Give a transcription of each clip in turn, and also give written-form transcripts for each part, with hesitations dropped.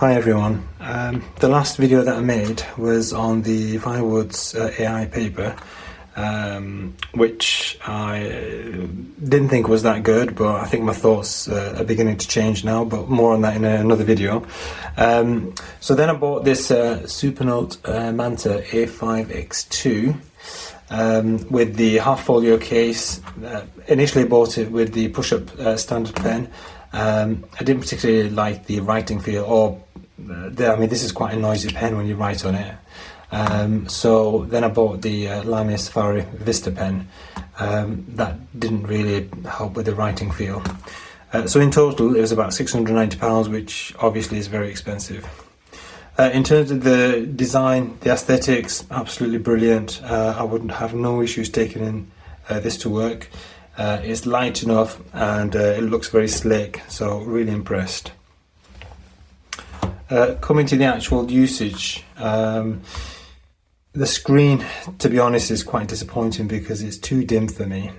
Hi everyone. The last video that I made was on the Firewood's AI paper, which I didn't think was that good, but I think my thoughts are beginning to change now, but more on that in another video. So then I bought this Supernote Manta A5X2 with the half folio case. Initially bought it with the push-up standard pen. I didn't particularly like the writing feel, or this is quite a noisy pen when you write on it. So then I bought the Lamy Safari Vista pen. That didn't really help with the writing feel. So in total it was about £690, which obviously is very expensive. In terms of the design, the aesthetics, absolutely brilliant. I wouldn't have no issues taking in this to work. It's light enough and it looks very slick, so really impressed. Coming to the actual usage, the screen, to be honest, is quite disappointing because it's too dim for me.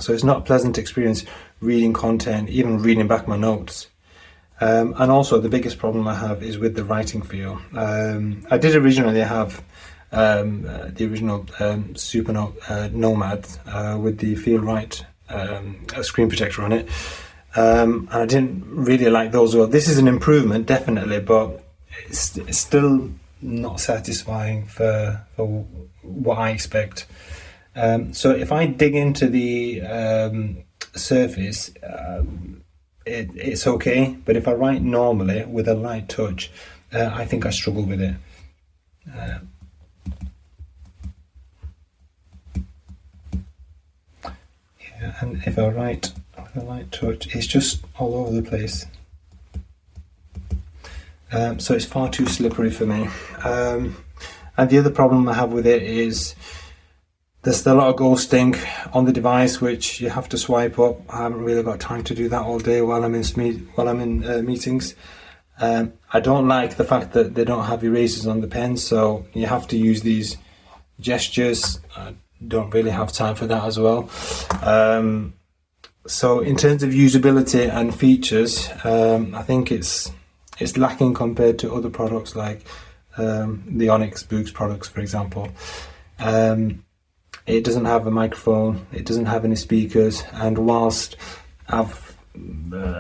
So it's not a pleasant experience reading content, even reading back my notes. And also the biggest problem I have is with the writing feel. I did originally have the original Supernote Nomad with the Feel Right screen protector on it, and I didn't really like those. Well, this is an improvement definitely, but it's still not satisfying for what I expect. So if I dig into the surface, it's okay, but if I write normally with a light touch, I think I struggle with it. And if I write with a light touch, it's just all over the place. So it's far too slippery for me. And the other problem I have with it is there's still a lot of ghosting on the device, which you have to swipe up. I haven't really got time to do that all day while I'm in meetings. I don't like the fact that they don't have erasers on the pen, so you have to use these gestures. Don't really have time for that as well. So in terms of usability and features, I think it's lacking compared to other products like the Onyx Books products, for example. It doesn't have a microphone, it doesn't have any speakers, and whilst I've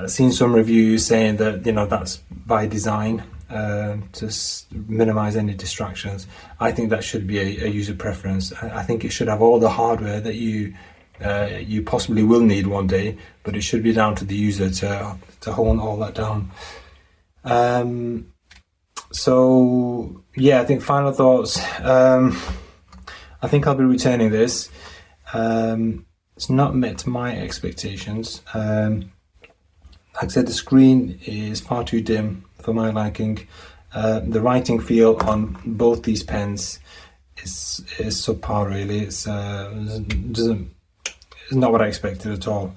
seen some reviews saying that that's by design, to minimize any distractions, I think that should be a user preference. I think it should have all the hardware that you possibly will need one day, but it should be down to the user to hone all that down. So yeah, I think final thoughts. I think I'll be returning this. It's not met my expectations. Like I said, the screen is far too dim for my liking. The writing feel on both these pens is subpar, really. It's not what I expected at all.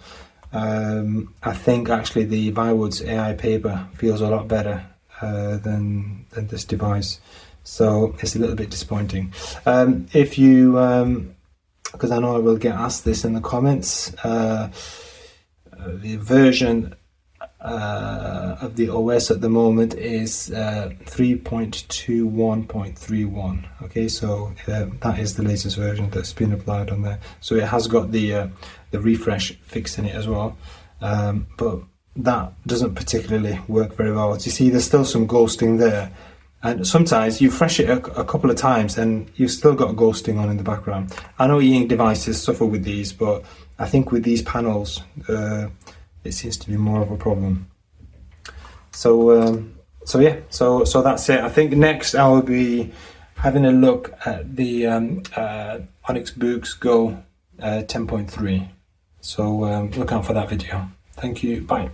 I think actually the Firewood's AI paper feels a lot better than this device, so it's a little bit disappointing. If you, because I know I will get asked this in the comments, the version of the OS at the moment is 3.21.31. okay, so that is the latest version that's been applied on there. So it has got the refresh fix in it as well, but that doesn't particularly work very well. As you see, there's still some ghosting there, and sometimes you refresh it a couple of times and you've still got ghosting on in the background. I know e-ink devices suffer with these, but I think with these panels it seems to be more of a problem. So yeah, so that's it. I think next I will be having a look at the Onyx Books Go 10.3. So look out for that video. Thank you. Bye.